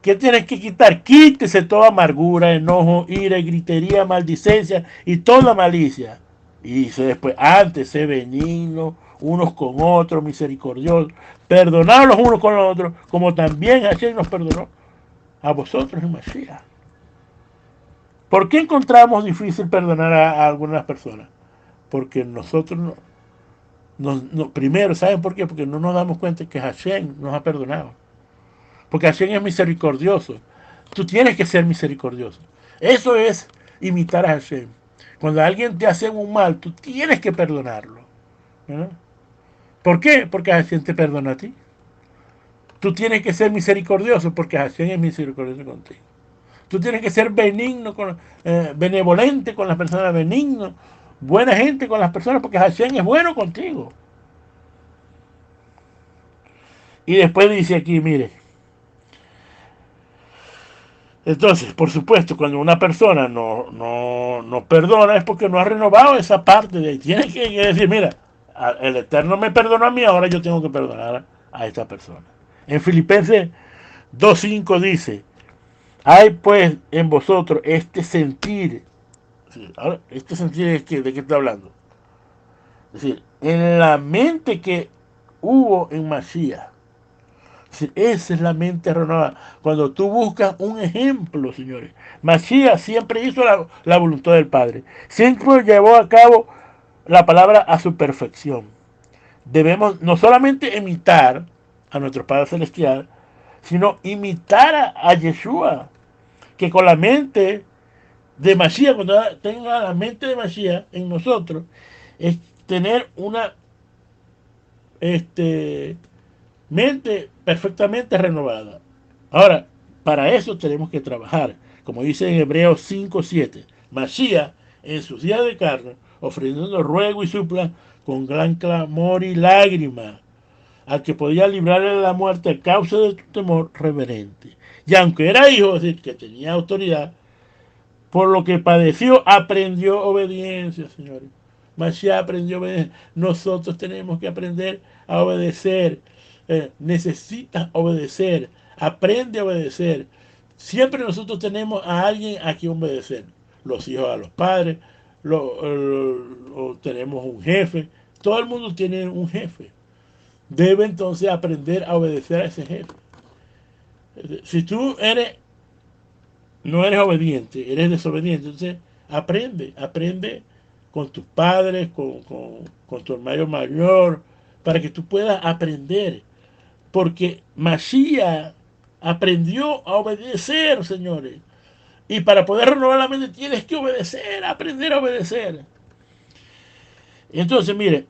¿qué tienes que quitar? Quítese toda amargura, enojo, ira, gritería, maldicencia y toda malicia. Y dice después, antes sé benigno, unos con otros, misericordiosos, perdonados los unos con los otros, como también Hashem nos perdonó a vosotros en Mashiach. ¿Por qué encontramos difícil perdonar a algunas personas? Porque nosotros primero, ¿saben por qué? Porque no nos damos cuenta que Hashem nos ha perdonado. Porque Hashem es misericordioso. Tú tienes que ser misericordioso. Eso es imitar a Hashem. Cuando alguien te hace un mal, tú tienes que perdonarlo. ¿No? ¿Por qué? Porque Hashem te perdona a ti. Tú tienes que ser misericordioso porque Hashem es misericordioso contigo. Tú tienes que ser benigno, benevolente con las personas, benigno, buena gente con las personas porque Hashem es bueno contigo. Y después dice aquí, mire, entonces, por supuesto, cuando una persona no perdona es porque no ha renovado esa parte de ahí. Tiene que decir, mira, el Eterno me perdonó a mí, ahora yo tengo que perdonar a esta persona. En Filipenses 2.5 dice, hay pues en vosotros este sentir. Sí, ahora, este sentir es que, ¿de qué está hablando? Es decir, en la mente que hubo en Mashiach. Esa es la mente renovada. Cuando tú buscas un ejemplo, señores. Mashiach siempre hizo la voluntad del Padre. Siempre llevó a cabo la palabra a su perfección. Debemos no solamente imitar a nuestro Padre Celestial, sino imitar a Yeshua, que con la mente de Mashiach, cuando tenga la mente de Mashiach en nosotros, es tener una mente perfectamente renovada. Ahora, para eso tenemos que trabajar, como dice en Hebreos 5:7, Mashiach en sus días de carne, ofreciendo ruego y supla con gran clamor y lágrima, al que podía librarle de la muerte a causa de tu temor reverente. Y aunque era hijo, es decir, que tenía autoridad, por lo que padeció, aprendió obediencia, señores. Mashiach aprendió obediencia. Nosotros tenemos que aprender a obedecer. Necesitas obedecer. Aprende a obedecer. Siempre nosotros tenemos a alguien a quien obedecer. Los hijos a los padres, tenemos un jefe. Todo el mundo tiene un jefe. Debe entonces aprender a obedecer a ese jefe. Si tú no eres obediente, eres desobediente, entonces aprende con tus padres, con tu hermano mayor, para que tú puedas aprender. Porque Mashiach aprendió a obedecer, señores. Y para poder renovar la mente tienes que obedecer, aprender a obedecer. Entonces, mire,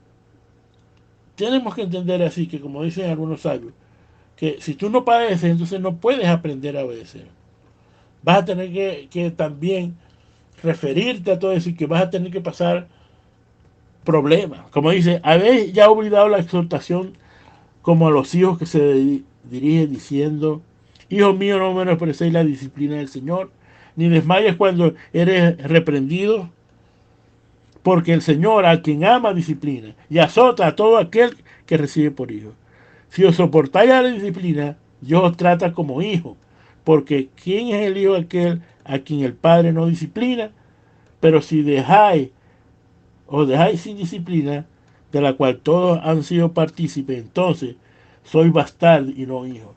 tenemos que entender así, que como dicen algunos sabios, que si tú no padeces, entonces no puedes aprender a obedecer. Vas a tener que también referirte a todo eso y que vas a tener que pasar problemas. Como dice, habéis ya olvidado la exhortación como a los hijos que se dirigen diciendo, hijo mío, no menosprecéis la disciplina del Señor, ni desmayes cuando eres reprendido, porque el Señor a quien ama disciplina y azota a todo aquel que recibe por hijo. Si os soportáis a la disciplina, Dios os trata como hijo, porque ¿quién es el hijo aquel a quien el Padre no disciplina? Pero si os dejáis sin disciplina, de la cual todos han sido partícipes, entonces sois bastardo y no hijo.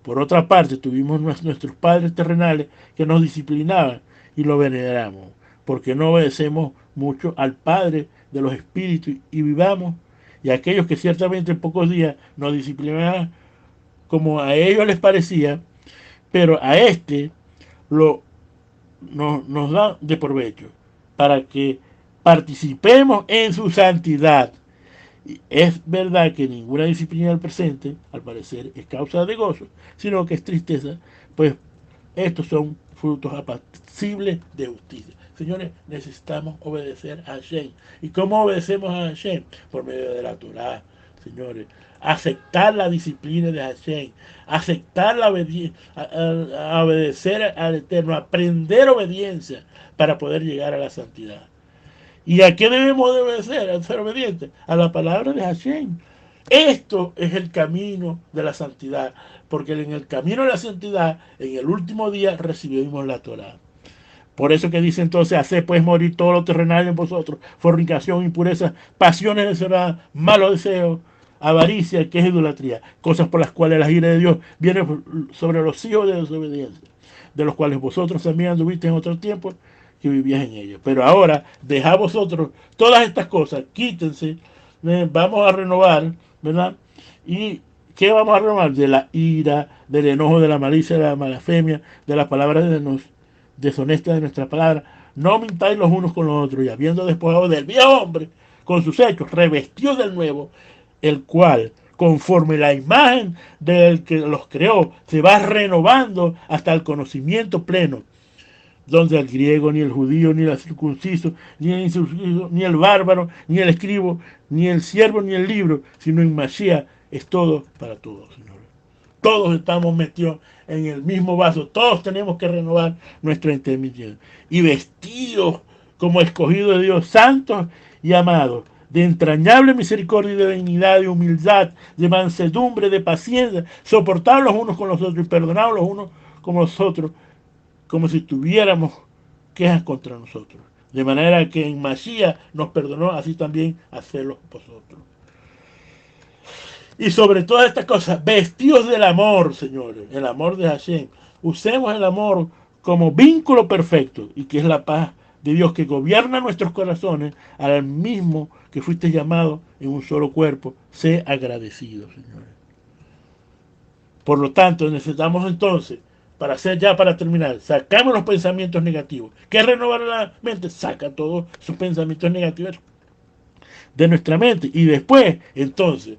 Por otra parte, tuvimos nuestros padres terrenales que nos disciplinaban y lo veneramos, porque no obedecemos mucho al Padre de los espíritus y vivamos, y aquellos que ciertamente en pocos días nos disciplinaban como a ellos les parecía, pero a este nos da de provecho, para que participemos en su santidad. Y es verdad que ninguna disciplina del presente, al parecer, es causa de gozo, sino que es tristeza, pues estos son frutos apacibles de justicia. Señores, necesitamos obedecer a Hashem. ¿Y cómo obedecemos a Hashem? Por medio de la Torah, señores. Aceptar la disciplina de Hashem, aceptar a obedecer al Eterno, aprender obediencia para poder llegar a la santidad. ¿Y a qué debemos de obedecer? A ser obedientes a la palabra de Hashem. Esto es el camino de la santidad, porque en el camino de la santidad, en el último día, recibimos la Torah. Por eso que dice entonces, haced pues morir todo lo terrenal en vosotros, fornicación, impureza, pasiones desordenadas, malos deseos, avaricia, que es idolatría, cosas por las cuales la ira de Dios viene sobre los hijos de desobediencia, de los cuales vosotros también anduviste en otro tiempo, que vivías en ellos. Pero ahora, dejad vosotros todas estas cosas, quítense, vamos a renovar, ¿verdad? Y qué vamos a renovar? De la ira, del enojo, de la malicia, de la blasfemia, de las palabras deshonestas de nuestras palabras. No mintáis los unos con los otros, y habiendo despojado del viejo hombre con sus hechos, revestidos del nuevo, el cual, conforme la imagen del que los creó, se va renovando hasta el conocimiento pleno, donde el griego, ni el judío, ni el circunciso, ni el incircunciso, ni el bárbaro, ni el escribo, ni el siervo, ni el libro, sino en Mashiach es todo para todos, señores. Todos estamos metidos en el mismo vaso, todos tenemos que renovar nuestro entendimiento. Y vestidos como escogidos de Dios, santos y amados, de entrañable misericordia y de dignidad, de humildad, de mansedumbre, de paciencia, soportar los unos con los otros y perdonar los unos como los otros, como si tuviéramos quejas contra nosotros. De manera que en Mashiach nos perdonó, así también hacerlo vosotros. Y sobre todas estas cosas, vestidos del amor, señores, el amor de Hashem. Usemos el amor como vínculo perfecto y que es la paz de Dios que gobierna nuestros corazones al mismo que fuiste llamado en un solo cuerpo. Sé agradecido, señores. Por lo tanto, necesitamos entonces, para terminar, sacamos los pensamientos negativos. ¿Qué es renovar la mente? Saca todos esos pensamientos negativos de nuestra mente. Y después, entonces,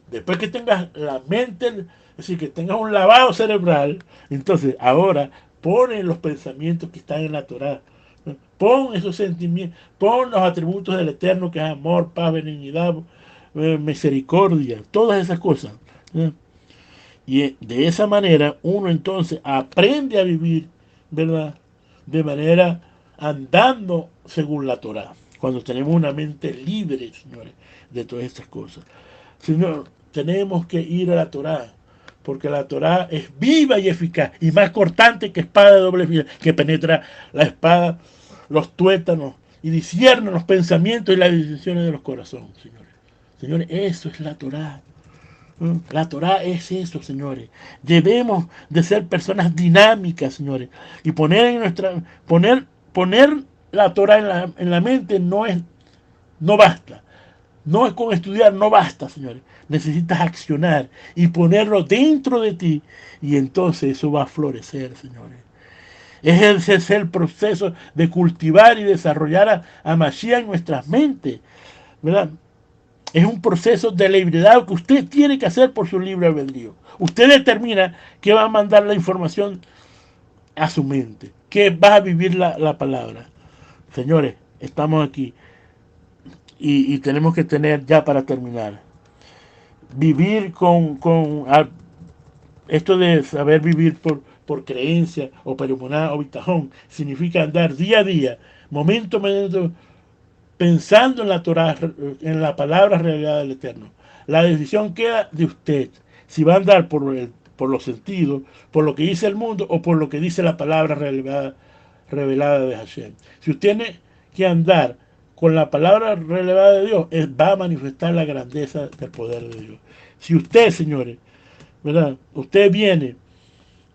después que tengas la mente, es decir, que tengas un lavado cerebral, entonces ahora pon los pensamientos que están en la Torá. Pon esos sentimientos, pon los atributos del Eterno, que es amor, paz, benignidad, misericordia, todas esas cosas. Y de esa manera uno entonces aprende a vivir, ¿verdad? De manera andando según la Torá. Cuando tenemos una mente libre, señores, de todas estas cosas. Señor, tenemos que ir a la Torá, porque la Torá es viva y eficaz, y más cortante que espada de doble filo, que penetra la espada, los tuétanos, y discierne los pensamientos y las decisiones de los corazones, señores. Señores, eso es la Torá. La Torá es eso, señores. Debemos de ser personas dinámicas, señores. Y poner la Torá en la mente no basta. No es con estudiar, no basta, señores. Necesitas accionar y ponerlo dentro de ti. Y entonces eso va a florecer, señores. Ese es el proceso de cultivar y desarrollar a Mashiach en nuestras mentes, ¿verdad? Es un proceso de libertad que usted tiene que hacer por su libre albedrío. Usted determina que va a mandar la información a su mente, que va a vivir la palabra. Señores, estamos aquí y tenemos que tener, ya para terminar, vivir con esto de saber vivir por creencia o perumoná o bitajón, significa andar día a día, momento a momento, pensando en la Torah, en la palabra revelada del Eterno. La decisión queda de usted, si va a andar por los sentidos, por lo que dice el mundo o por lo que dice la palabra revelada de Hashem. Si usted tiene que andar con la palabra revelada de Dios, va a manifestar la grandeza del poder de Dios. Si usted, señores, ¿verdad? Usted viene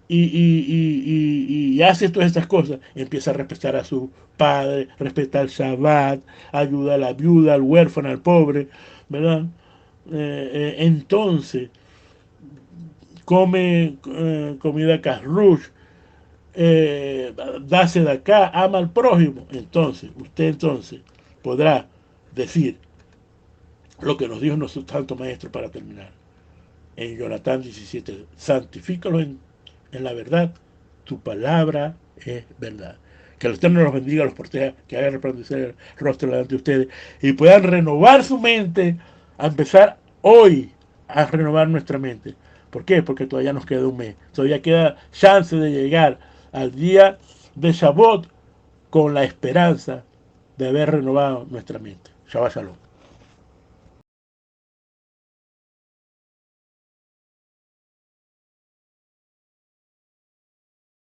y hace todas estas cosas, empieza a respetar a su padre, respeta el Shabbat, ayuda a la viuda, al huérfano, al pobre, ¿verdad? Entonces, come comida kasrush, dase de acá, ama al prójimo. Entonces, usted podrá decir lo que nos dijo nuestro santo maestro para terminar. En Jonatán 17, santifícalo en la verdad, tu palabra es verdad. Que el Eterno los bendiga, los proteja, que haga resplandecer el rostro delante de ustedes y puedan renovar su mente, a empezar hoy a renovar nuestra mente. ¿Por qué? Porque todavía nos queda un mes, todavía queda chance de llegar al día de Shavuot con la esperanza de haber renovado nuestra mente. Shabbat Shalom.